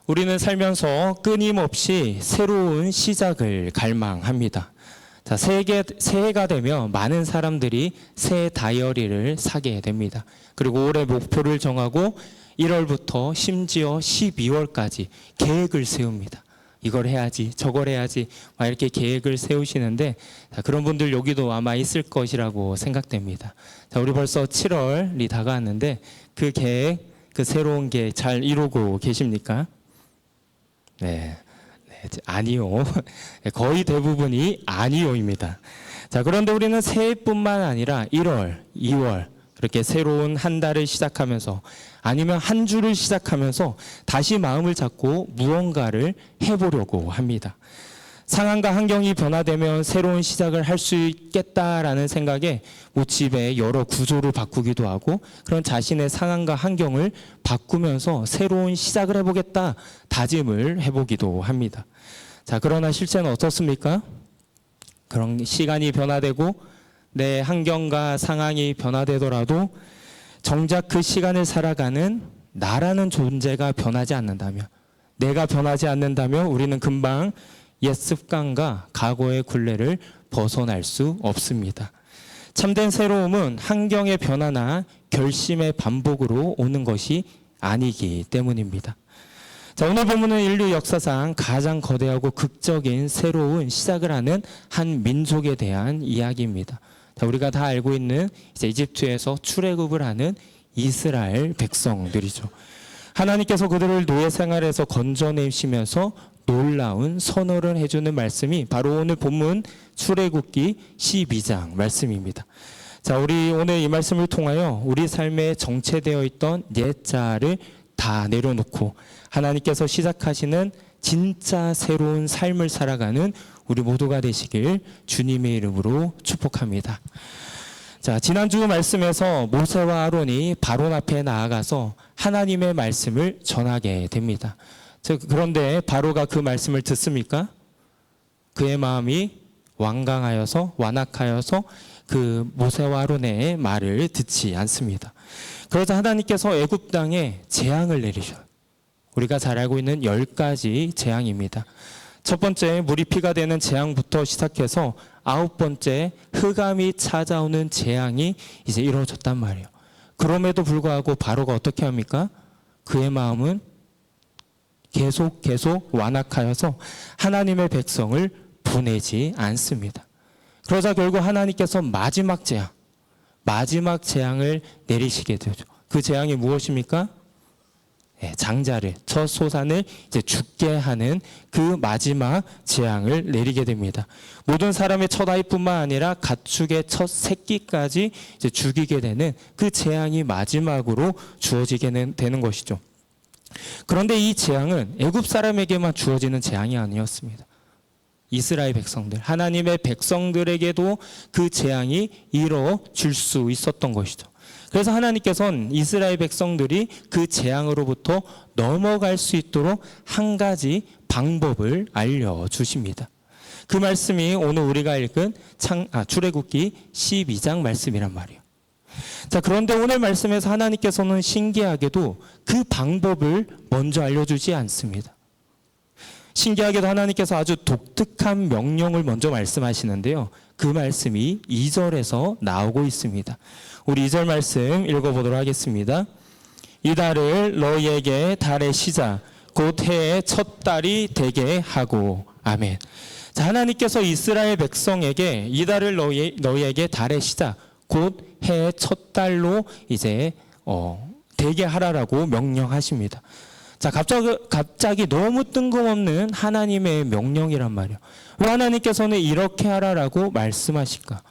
우리는 살면서 끊임없이 새로운 시작을 갈망합니다. 자, 새해가 되면 많은 사람들이 새 다이어리를 사게 됩니다. 그리고 올해 목표를 정하고 1월부터 심지어 12월까지 계획을 세웁니다. 이걸 해야지, 저걸 해야지, 막 이렇게 계획을 세우시는데, 자, 그런 분들 여기도 아마 있을 것이라고 생각됩니다. 자, 우리 벌써 7월이 다가왔는데 그 계획, 그 새로운 계획 잘 이루고 계십니까? 네, 아니요. 거의 대부분이 아니요입니다. 자, 그런데 우리는 새해뿐만 아니라 1월, 2월 그렇게 새로운 한 달을 시작하면서 아니면 한 주를 시작하면서 다시 마음을 잡고 무언가를 해보려고 합니다. 상황과 환경이 변화되면 새로운 시작을 할 수 있겠다라는 생각에 집의 여러 구조를 바꾸기도 하고 그런 자신의 상황과 환경을 바꾸면서 새로운 시작을 해보겠다 다짐을 해보기도 합니다. 자, 그러나 실제는 어떻습니까? 그런 시간이 변화되고 내 환경과 상황이 변화되더라도 정작 그 시간을 살아가는 나라는 존재가 변하지 않는다면, 내가 변하지 않는다면 우리는 금방 옛 습관과 과거의 굴레를 벗어날 수 없습니다. 참된 새로움은 환경의 변화나 결심의 반복으로 오는 것이 아니기 때문입니다. 자, 오늘 본문은 인류 역사상 가장 거대하고 극적인 새로운 시작을 하는 한 민족에 대한 이야기입니다. 자, 우리가 다 알고 있는 이제 이집트에서 출애굽을 하는 이스라엘 백성들이죠. 하나님께서 그들을 노예 생활에서 건져내시면서 놀라운 선언을 해주는 말씀이 바로 오늘 본문 출애굽기 12장 말씀입니다. 자, 우리 오늘 이 말씀을 통하여 우리 삶에 정체되어 있던 옛자를 다 내려놓고 하나님께서 시작하시는 진짜 새로운 삶을 살아가는 우리 모두가 되시길 주님의 이름으로 축복합니다. 자, 지난주 말씀에서 모세와 아론이 바론 앞에 나아가서 하나님의 말씀을 전하게 됩니다. 그런데 바로가 그 말씀을 듣습니까? 그의 마음이 완악하여서 그 모세와 아론의 말을 듣지 않습니다. 그러자 하나님께서 애굽 땅에 재앙을 내리셔요. 우리가 잘 알고 있는 10가지 재앙입니다. 첫 번째 물이 피가 되는 재앙부터 시작해서 9번째 흑암이 찾아오는 재앙이 이제 이루어졌단 말이에요. 그럼에도 불구하고 바로가 어떻게 합니까? 그의 마음은 계속 완악하여서 하나님의 백성을 보내지 않습니다. 그러자 결국 하나님께서 마지막 재앙을 내리시게 되죠. 그 재앙이 무엇입니까? 장자를, 첫 소산을 이제 죽게 하는 그 마지막 재앙을 내리게 됩니다. 모든 사람의 첫 아이뿐만 아니라 가축의 첫 새끼까지 이제 죽이게 되는 그 재앙이 마지막으로 주어지게 되는 것이죠. 그런데 이 재앙은 애굽 사람에게만 주어지는 재앙이 아니었습니다. 이스라엘 백성들, 하나님의 백성들에게도 그 재앙이 이루어질 수 있었던 것이죠. 그래서 하나님께서는 이스라엘 백성들이 그 재앙으로부터 넘어갈 수 있도록 한 가지 방법을 알려주십니다. 그 말씀이 오늘 우리가 읽은 출애굽기 12장 말씀이란 말이에요. 자, 그런데 오늘 말씀에서 하나님께서는 신기하게도 그 방법을 먼저 알려주지 않습니다. 신기하게도 하나님께서 아주 독특한 명령을 먼저 말씀하시는데요. 그 말씀이 2절에서 나오고 있습니다. 우리 2절 말씀 읽어보도록 하겠습니다. 이 달을 너희에게 달의 시작 곧 해의 첫 달이 되게 하고. 아멘. 자, 하나님께서 이스라엘 백성에게 이 달을 너희에게 달의 시작 곧 해의 첫 달로 이제 되게 하라라고 명령하십니다. 자, 갑자기 너무 뜬금없는 하나님의 명령이란 말이에요. 왜 하나님께서는 이렇게 하라라고 말씀하실까?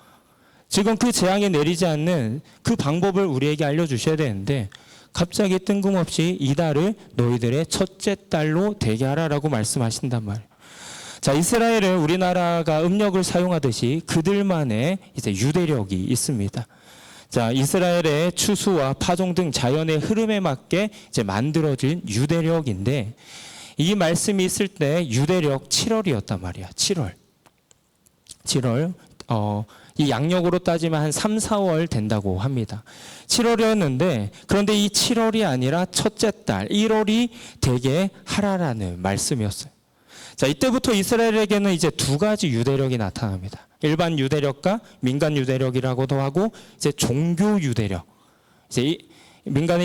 지금 그 재앙이 내리지 않는 그 방법을 우리에게 알려주셔야 되는데 갑자기 뜬금없이 이 달을 너희들의 첫째 달로 되게 하라라고 말씀하신단 말이에요. 자, 이스라엘은 우리나라가 음력을 사용하듯이 그들만의 이제 유대력이 있습니다. 자, 이스라엘의 추수와 파종 등 자연의 흐름에 맞게 이제 만들어진 유대력인데 이 말씀이 있을 때 유대력 7월이었단 말이야. 7월. 이 양력으로 따지면 한 3, 4월 된다고 합니다. 7월이었는데 그런데 이 7월이 아니라 첫째 달 1월이 되게 하라라는 말씀이었어요. 자, 이때부터 이스라엘에게는 이제 두 가지 유대력이 나타납니다. 일반 유대력과 민간 유대력이라고도 하고 이제 종교 유대력. 이제 민간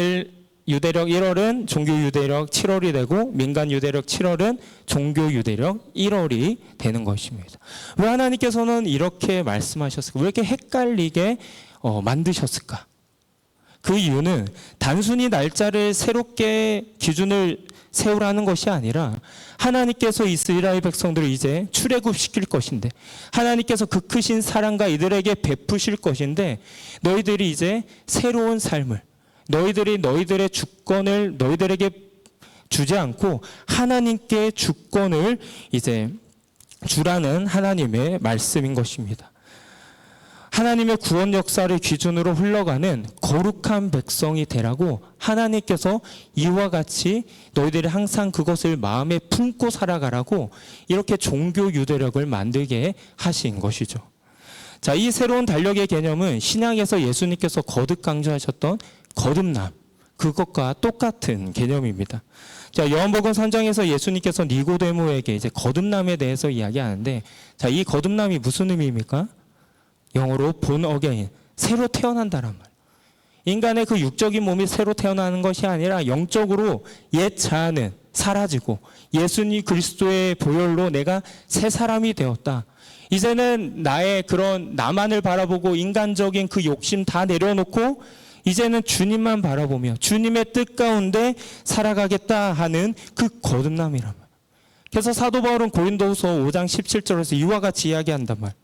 유대력 1월은 종교 유대력 7월이 되고 민간 유대력 7월은 종교 유대력 1월이 되는 것입니다. 왜 하나님께서는 이렇게 말씀하셨을까? 왜 이렇게 헷갈리게 만드셨을까? 그 이유는 단순히 날짜를 새롭게 기준을 세우라는 것이 아니라 하나님께서 이스라엘 백성들을 이제 출애굽시킬 것인데 하나님께서 그 크신 사랑과 이들에게 베푸실 것인데 너희들이 이제 새로운 삶을 너희들이 너희들의 주권을 너희들에게 주지 않고 하나님께 주권을 이제 주라는 하나님의 말씀인 것입니다. 하나님의 구원 역사를 기준으로 흘러가는 거룩한 백성이 되라고 하나님께서 이와 같이 너희들이 항상 그것을 마음에 품고 살아가라고 이렇게 종교 유대력을 만들게 하신 것이죠. 자, 이 새로운 달력의 개념은 신약에서 예수님께서 거듭 강조하셨던 거듭남, 그것과 똑같은 개념입니다. 자, 요한복음 3장에서 예수님께서 니고데모에게 이제 거듭남에 대해서 이야기하는데, 자, 이 거듭남이 무슨 의미입니까? 영어로 born again, 새로 태어난다란 말. 인간의 그 육적인 몸이 새로 태어나는 것이 아니라 영적으로 옛 자아는 사라지고 예수님 그리스도의 보혈로 내가 새 사람이 되었다. 이제는 나의 그런 나만을 바라보고 인간적인 그 욕심 다 내려놓고 이제는 주님만 바라보며 주님의 뜻 가운데 살아가겠다 하는 그 거듭남이란 말. 그래서 사도 바울은 고린도후서 5장 17절에서 이와 같이 이야기한단 말.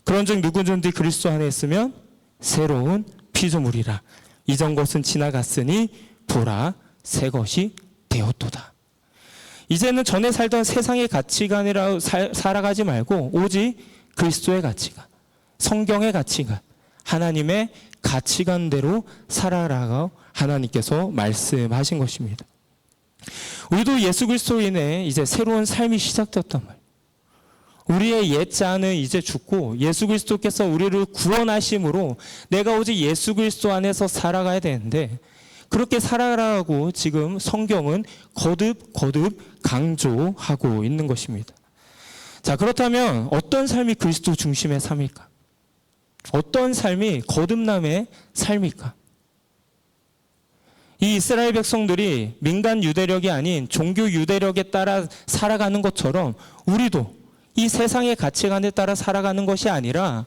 그런즉 누구든지 그리스도 안에 있으면 새로운 피조물이라. 이전 것은 지나갔으니 보라 새 것이 되었도다. 이제는 전에 살던 세상의 가치관이라 살아가지 말고 오직 그리스도의 가치관, 성경의 가치관, 하나님의 가치관대로 살아가라고 하나님께서 말씀하신 것입니다. 우리도 예수 그리스도로 인해 이제 새로운 삶이 시작되었단 말이에요. 우리의 옛 자아는 이제 죽고 예수 그리스도께서 우리를 구원하심으로 내가 오직 예수 그리스도 안에서 살아가야 되는데 그렇게 살아가라고 지금 성경은 거듭 강조하고 있는 것입니다. 자, 그렇다면 어떤 삶이 그리스도 중심의 삶일까? 어떤 삶이 거듭남의 삶일까? 이 이스라엘 백성들이 민간 유대력이 아닌 종교 유대력에 따라 살아가는 것처럼 우리도 이 세상의 가치관에 따라 살아가는 것이 아니라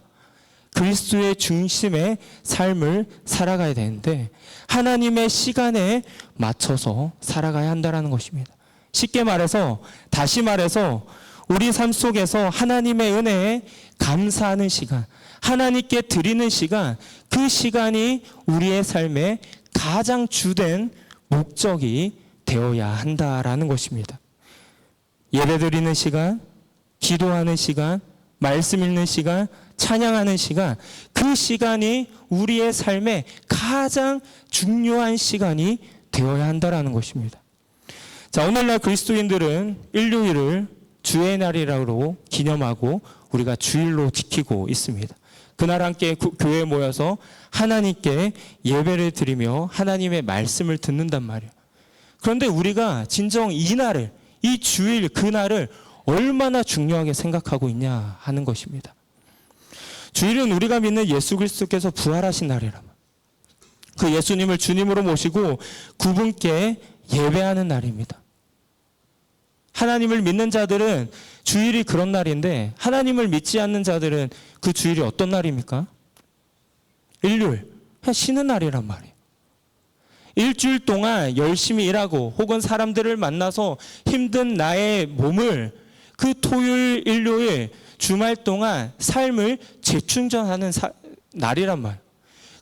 그리스도의 중심의 삶을 살아가야 되는데 하나님의 시간에 맞춰서 살아가야 한다는 것입니다. 쉽게 말해서, 다시 말해서 우리 삶 속에서 하나님의 은혜에 감사하는 시간, 하나님께 드리는 시간, 그 시간이 우리의 삶의 가장 주된 목적이 되어야 한다라는 것입니다. 예배드리는 시간, 기도하는 시간, 말씀 읽는 시간, 찬양하는 시간, 그 시간이 우리의 삶의 가장 중요한 시간이 되어야 한다라는 것입니다. 자, 오늘날 그리스도인들은 일요일을 주의 날이라고 기념하고 우리가 주일로 지키고 있습니다. 그날 함께 교회에 모여서 하나님께 예배를 드리며 하나님의 말씀을 듣는단 말이에요. 그런데 우리가 진정 이 날을, 이 주일 그날을 얼마나 중요하게 생각하고 있냐 하는 것입니다. 주일은 우리가 믿는 예수 그리스도께서 부활하신 날이라. 그 예수님을 주님으로 모시고 그분께 예배하는 날입니다. 하나님을 믿는 자들은 주일이 그런 날인데 하나님을 믿지 않는 자들은 그 주일이 어떤 날입니까? 일요일, 그냥 쉬는 날이란 말이에요. 일주일 동안 열심히 일하고 혹은 사람들을 만나서 힘든 나의 몸을 그 토요일, 일요일, 주말 동안 삶을 재충전하는 날이란 말이에요.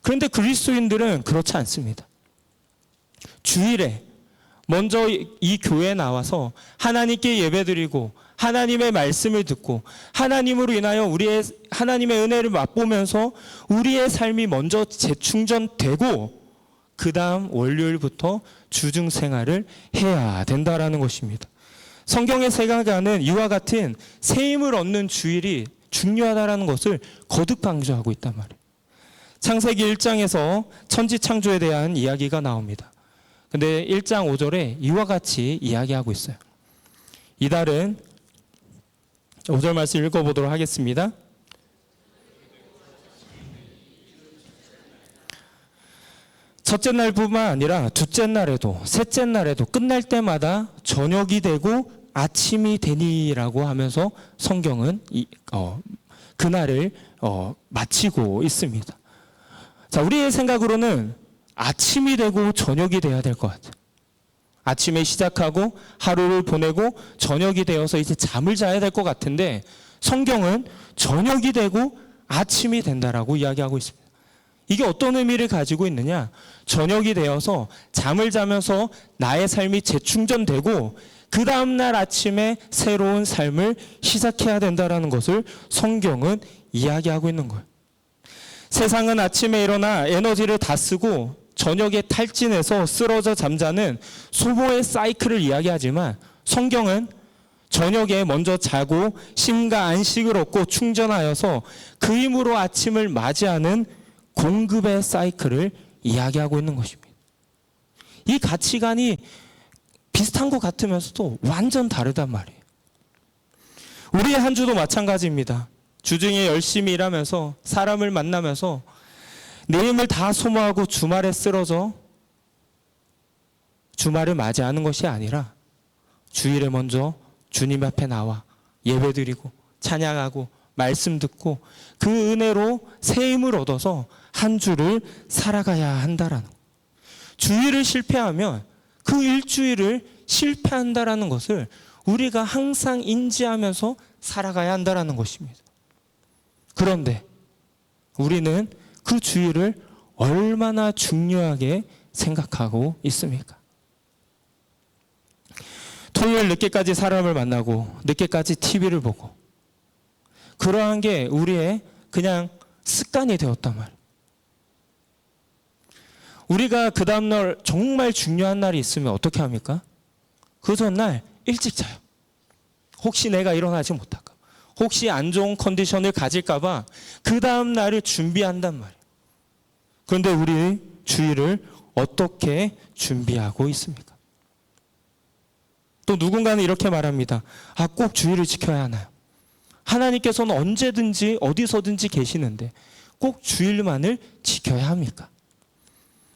그런데 그리스도인들은 그렇지 않습니다. 주일에 먼저 이 교회에 나와서 하나님께 예배드리고 하나님의 말씀을 듣고 하나님으로 인하여 우리의 하나님의 은혜를 맛보면서 우리의 삶이 먼저 재충전되고 그 다음 월요일부터 주중 생활을 해야 된다라는 것입니다. 성경의 세가가는 이와 같은 새 힘을 얻는 주일이 중요하다라는 것을 거듭 강조하고 있단 말이에요. 창세기 1장에서 천지 창조에 대한 이야기가 나옵니다. 근데 1장 5절에 이와 같이 이야기하고 있어요. 이달은 5절 말씀 읽어보도록 하겠습니다. 첫째 날뿐만 아니라 둘째 날에도 셋째 날에도 끝날 때마다 저녁이 되고 아침이 되니라고 하면서 성경은 그날을 마치고 있습니다. 자, 우리의 생각으로는 아침이 되고 저녁이 돼야 될 것 같아요. 아침에 시작하고 하루를 보내고 저녁이 되어서 이제 잠을 자야 될 것 같은데 성경은 저녁이 되고 아침이 된다라고 이야기하고 있습니다. 이게 어떤 의미를 가지고 있느냐? 저녁이 되어서 잠을 자면서 나의 삶이 재충전되고 그 다음날 아침에 새로운 삶을 시작해야 된다는 것을 성경은 이야기하고 있는 거예요. 세상은 아침에 일어나 에너지를 다 쓰고 저녁에 탈진해서 쓰러져 잠자는 소모의 사이클을 이야기하지만 성경은 저녁에 먼저 자고 쉼과 안식을 얻고 충전하여서 그 힘으로 아침을 맞이하는 공급의 사이클을 이야기하고 있는 것입니다. 이 가치관이 비슷한 것 같으면서도 완전 다르단 말이에요. 우리의 한 주도 마찬가지입니다. 주중에 열심히 일하면서 사람을 만나면서 내 힘을 다 소모하고 주말에 쓰러져 주말을 맞이하는 것이 아니라 주일에 먼저 주님 앞에 나와 예배드리고 찬양하고 말씀 듣고 그 은혜로 새 힘을 얻어서 한 주를 살아가야 한다라는 것. 주일을 실패하면 그 일주일을 실패한다라는 것을 우리가 항상 인지하면서 살아가야 한다라는 것입니다. 그런데 우리는 그 주일을 얼마나 중요하게 생각하고 있습니까? 토요일 늦게까지 사람을 만나고 늦게까지 TV를 보고 그러한 게 우리의 그냥 습관이 되었단 말이에요. 우리가 그 다음날 정말 중요한 날이 있으면 어떻게 합니까? 그 전날 일찍 자요. 혹시 내가 일어나지 못할까? 혹시 안 좋은 컨디션을 가질까 봐 그 다음날을 준비한단 말이에요. 그런데 우리 주일을 어떻게 준비하고 있습니까? 또 누군가는 이렇게 말합니다. 꼭 주일을 지켜야 하나요? 하나님께서는 언제든지 어디서든지 계시는데 꼭 주일만을 지켜야 합니까?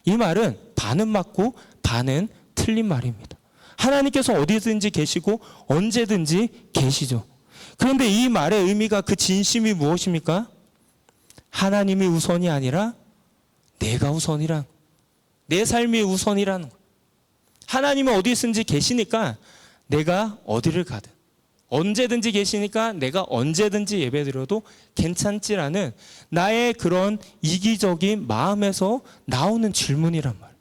이 말은 반은 맞고 반은 틀린 말입니다. 하나님께서 어디든지 계시고 언제든지 계시죠. 그런데 이 말의 의미가 그 진심이 무엇입니까? 하나님이 우선이 아니라 내가 우선이란, 내 삶이 우선이라는 거예요. 하나님은 어디든지 계시니까 내가 어디를 가든, 언제든지 계시니까 내가 언제든지 예배드려도 괜찮지라는 나의 그런 이기적인 마음에서 나오는 질문이란 말이에요.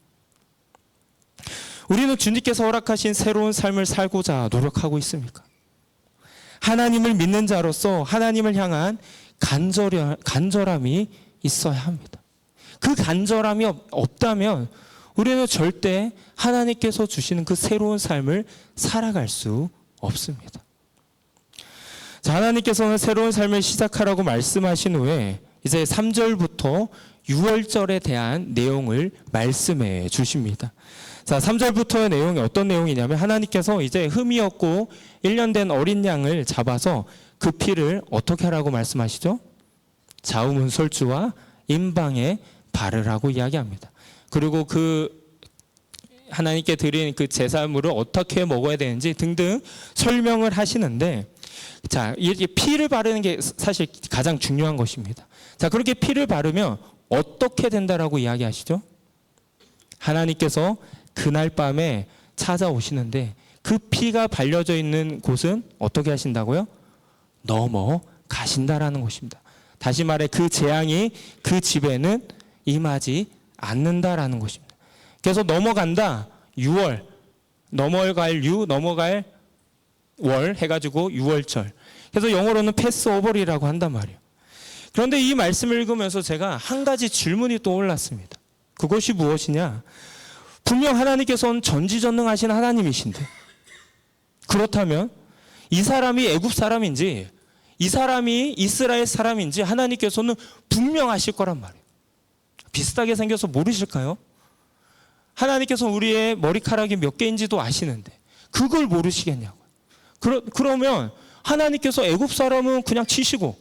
우리는 주님께서 허락하신 새로운 삶을 살고자 노력하고 있습니까? 하나님을 믿는 자로서 하나님을 향한 간절함이 있어야 합니다. 그 간절함이 없다면 우리는 절대 하나님께서 주시는 그 새로운 삶을 살아갈 수 없습니다. 자, 하나님께서는 새로운 삶을 시작하라고 말씀하신 후에 이제 3절부터 6월절에 대한 내용을 말씀해 주십니다. 자, 3절부터의 내용이 어떤 내용이냐면 하나님께서 이제 흠이 없고 1년 된 어린 양을 잡아서 그 피를 어떻게 하라고 말씀하시죠? 좌우문설주와 임방에 바르라고 이야기합니다. 그리고 그 하나님께 드린 그 제사물을 어떻게 먹어야 되는지 등등 설명을 하시는데, 자, 이렇게 피를 바르는 게 사실 가장 중요한 것입니다. 자, 그렇게 피를 바르면 어떻게 된다라고 이야기하시죠? 하나님께서 그날 밤에 찾아오시는데 그 피가 발려져 있는 곳은 어떻게 하신다고요? 넘어가신다라는 것입니다. 다시 말해 그 재앙이 그 집에는 임하지 않는다라는 것입니다. 그래서 넘어간다, 6월, 넘어갈 유, 넘어갈 월 해가지고 6월절. 그래서 영어로는 패스오버리라고 한단 말이에요. 그런데 이 말씀을 읽으면서 제가 한 가지 질문이 떠올랐습니다. 그것이 무엇이냐? 분명 하나님께서는 전지전능하신 하나님이신데 그렇다면 이 사람이 애굽 사람인지 이 사람이 이스라엘 사람인지 하나님께서는 분명하실 거란 말이에요. 비슷하게 생겨서 모르실까요? 하나님께서 우리의 머리카락이 몇 개인지도 아시는데 그걸 모르시겠냐고요. 그러면 하나님께서 애굽 사람은 그냥 치시고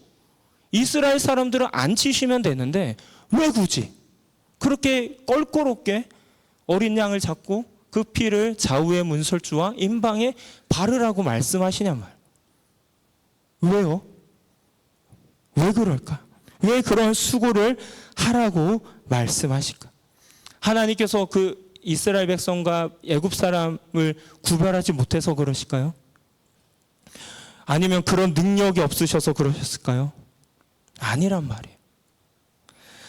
이스라엘 사람들은 안 치시면 되는데 왜 굳이 그렇게 껄끄럽게 어린 양을 잡고 그 피를 좌우의 문설주와 임방에 바르라고 말씀하시냔 말이에요. 왜요? 왜 그럴까? 왜 그런 수고를 하라고 말씀하실까? 하나님께서 그 이스라엘 백성과 애굽 사람을 구별하지 못해서 그러실까요? 아니면 그런 능력이 없으셔서 그러셨을까요? 아니란 말이에요.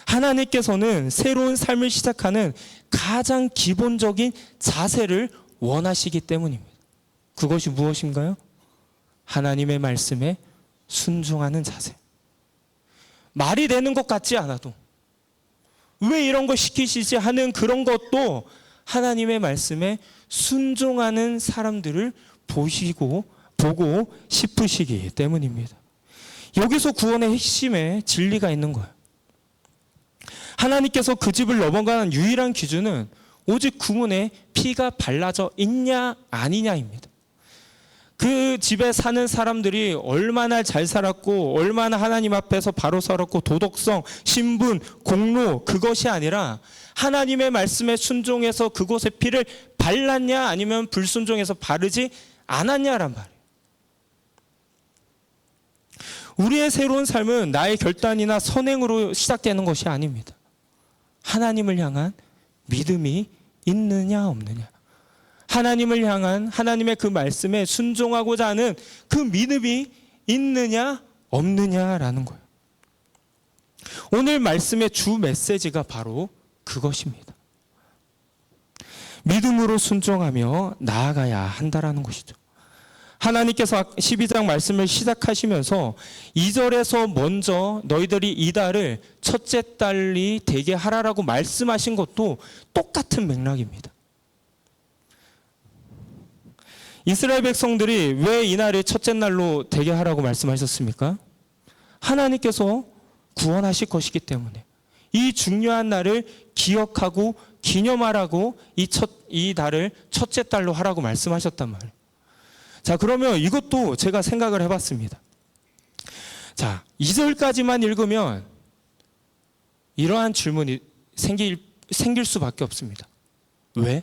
하나님께서는 새로운 삶을 시작하는 가장 기본적인 자세를 원하시기 때문입니다. 그것이 무엇인가요? 하나님의 말씀에 순종하는 자세. 말이 되는 것 같지 않아도 왜 이런 거 시키시지 하는 그런 것도 하나님의 말씀에 순종하는 사람들을 보고 싶으시기 때문입니다. 여기서 구원의 핵심에 진리가 있는 거예요. 하나님께서 그 집을 넘어가는 유일한 기준은 오직 그 문에 피가 발라져 있냐 아니냐입니다. 그 집에 사는 사람들이 얼마나 잘 살았고 얼마나 하나님 앞에서 바로 살았고 도덕성, 신분, 공로 그것이 아니라 하나님의 말씀에 순종해서 그곳에 피를 발랐냐 아니면 불순종해서 바르지 않았냐란 말이에요. 우리의 새로운 삶은 나의 결단이나 선행으로 시작되는 것이 아닙니다. 하나님을 향한 믿음이 있느냐 없느냐, 하나님을 향한 하나님의 그 말씀에 순종하고자 하는 그 믿음이 있느냐 없느냐라는 거예요. 오늘 말씀의 주 메시지가 바로 그것입니다. 믿음으로 순종하며 나아가야 한다라는 것이죠. 하나님께서 12장 말씀을 시작하시면서 2절에서 먼저 너희들이 이달을 첫째 달이 되게 하라라고 말씀하신 것도 똑같은 맥락입니다. 이스라엘 백성들이 왜 이날을 첫째 날로 되게 하라고 말씀하셨습니까? 하나님께서 구원하실 것이기 때문에 이 중요한 날을 기억하고 기념하라고 이 달을 첫째 달로 하라고 말씀하셨단 말이에요. 자, 그러면 이것도 제가 생각을 해봤습니다. 자, 2절까지만 읽으면 이러한 질문이 생길 수밖에 없습니다. 왜?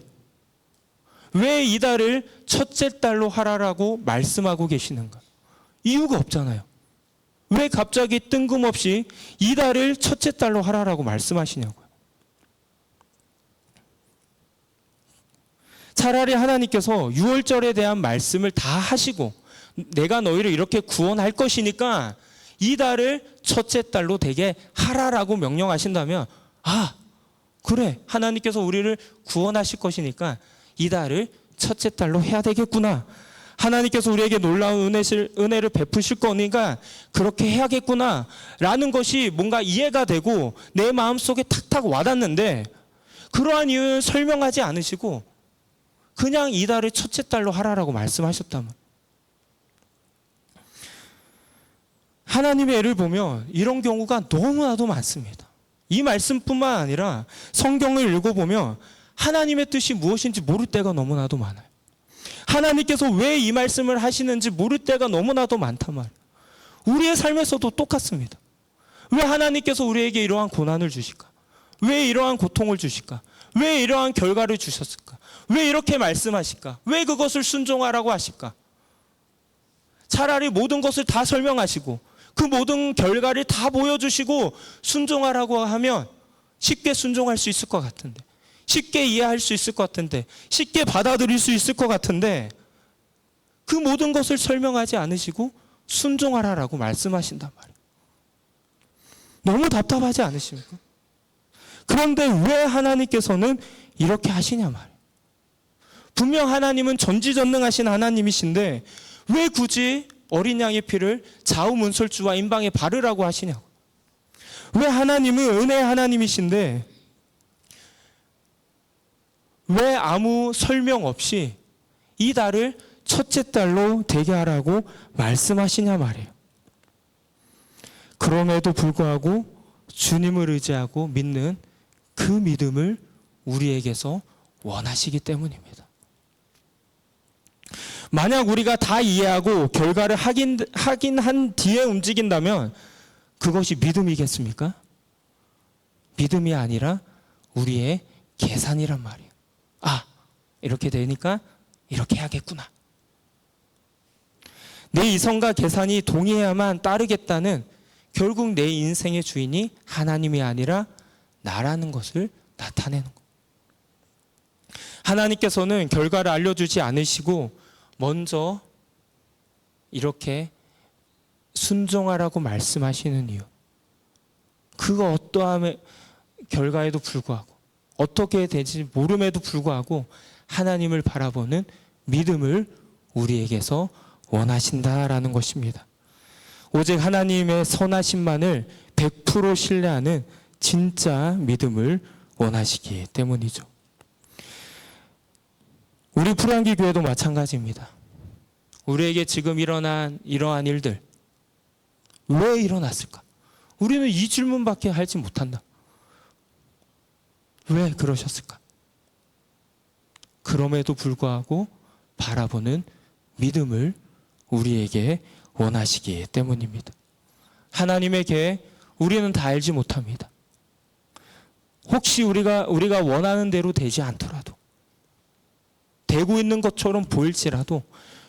왜 이 달을 첫째 달로 하라라고 말씀하고 계시는가? 이유가 없잖아요. 왜 갑자기 뜬금없이 이 달을 첫째 달로 하라라고 말씀하시냐고요. 차라리 하나님께서 유월절에 대한 말씀을 다 하시고 내가 너희를 이렇게 구원할 것이니까 이 달을 첫째 달로 되게 하라라고 명령하신다면 아, 그래, 하나님께서 우리를 구원하실 것이니까 이 달을 첫째 달로 해야 되겠구나. 하나님께서 우리에게 놀라운 은혜를 베푸실 거니까 그렇게 해야겠구나 라는 것이 뭔가 이해가 되고 내 마음속에 탁탁 와닿는데 그러한 이유는 설명하지 않으시고 그냥 이 달을 첫째 달로 하라라고 말씀하셨다면, 하나님의 애를 보면 이런 경우가 너무나도 많습니다. 이 말씀뿐만 아니라 성경을 읽어보면 하나님의 뜻이 무엇인지 모를 때가 너무나도 많아요. 하나님께서 왜 이 말씀을 하시는지 모를 때가 너무나도 많단 말이에요. 우리의 삶에서도 똑같습니다. 왜 하나님께서 우리에게 이러한 고난을 주실까? 왜 이러한 고통을 주실까? 왜 이러한 결과를 주셨을까? 왜 이렇게 말씀하실까? 왜 그것을 순종하라고 하실까? 차라리 모든 것을 다 설명하시고 그 모든 결과를 다 보여주시고 순종하라고 하면 쉽게 순종할 수 있을 것 같은데, 쉽게 이해할 수 있을 것 같은데, 쉽게 받아들일 수 있을 것 같은데 그 모든 것을 설명하지 않으시고 순종하라라고 말씀하신단 말이에요. 너무 답답하지 않으십니까? 그런데 왜 하나님께서는 이렇게 하시냐 말이에요. 분명 하나님은 전지전능하신 하나님이신데 왜 굳이 어린 양의 피를 좌우 문설주와 임방에 바르라고 하시냐고. 왜 하나님은 은혜의 하나님이신데 왜 아무 설명 없이 이 달을 첫째 달로 되게 하라고 말씀하시냐 말이에요. 그럼에도 불구하고 주님을 의지하고 믿는 그 믿음을 우리에게서 원하시기 때문입니다. 만약 우리가 다 이해하고 결과를 확인한 뒤에 움직인다면 그것이 믿음이겠습니까? 믿음이 아니라 우리의 계산이란 말이에요. 아, 이렇게 되니까 이렇게 해야겠구나. 내 이성과 계산이 동의해야만 따르겠다는 결국 내 인생의 주인이 하나님이 아니라 나라는 것을 나타내는 것. 하나님께서는 결과를 알려주지 않으시고 먼저 이렇게 순종하라고 말씀하시는 이유. 그 어떠한 결과에도 불구하고 어떻게 될지 모름에도 불구하고 하나님을 바라보는 믿음을 우리에게서 원하신다라는 것입니다. 오직 하나님의 선하심만을 100% 신뢰하는 진짜 믿음을 원하시기 때문이죠. 우리 풀향기 교회도 마찬가지입니다. 우리에게 지금 일어난 이러한 일들 왜 일어났을까? 우리는 이 질문밖에 하지 못한다. 왜 그러셨을까? 그럼에도 불구하고 바라보는 믿음을 우리에게 원하시기 때문입니다. 하나님의 계획 우리는 다 알지 못합니다. 혹시 우리가 원하는 대로 되지 않더라도 되고 있는 것처럼 보일지라도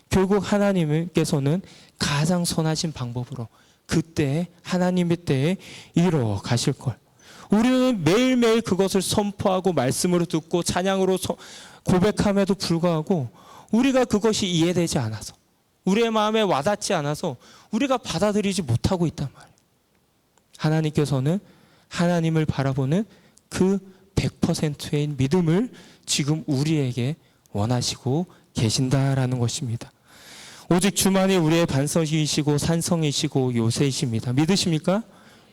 결국 하나님께서는 가장 선하신 방법으로 그때 하나님의 때에 이루어 가실 걸. 우리는 매일매일 그것을 선포하고 말씀으로 듣고 찬양으로 고백함에도 불구하고 우리가 그것이 이해되지 않아서 우리의 마음에 와닿지 않아서 우리가 받아들이지 못하고 있단 말이에요. 하나님께서는 하나님을 바라보는 그 100%의 믿음을 지금 우리에게 원하시고 계신다라는 것입니다. 오직 주만이 우리의 반석이시고 산성이시고 요새이십니다. 믿으십니까?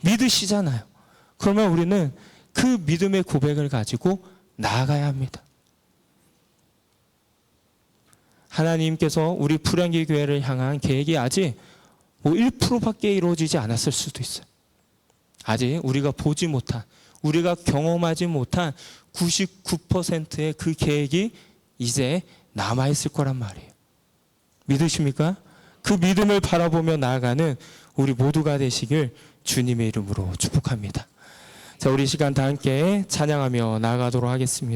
믿으시잖아요. 그러면 우리는 그 믿음의 고백을 가지고 나아가야 합니다. 하나님께서 우리 풀향기 교회를 향한 계획이 아직 1%밖에 이루어지지 않았을 수도 있어요. 아직 우리가 보지 못한, 우리가 경험하지 못한 99%의 그 계획이 이제 남아있을 거란 말이에요. 믿으십니까? 그 믿음을 바라보며 나아가는 우리 모두가 되시길 주님의 이름으로 축복합니다. 자, 우리 시간 다 함께 찬양하며 나아가도록 하겠습니다.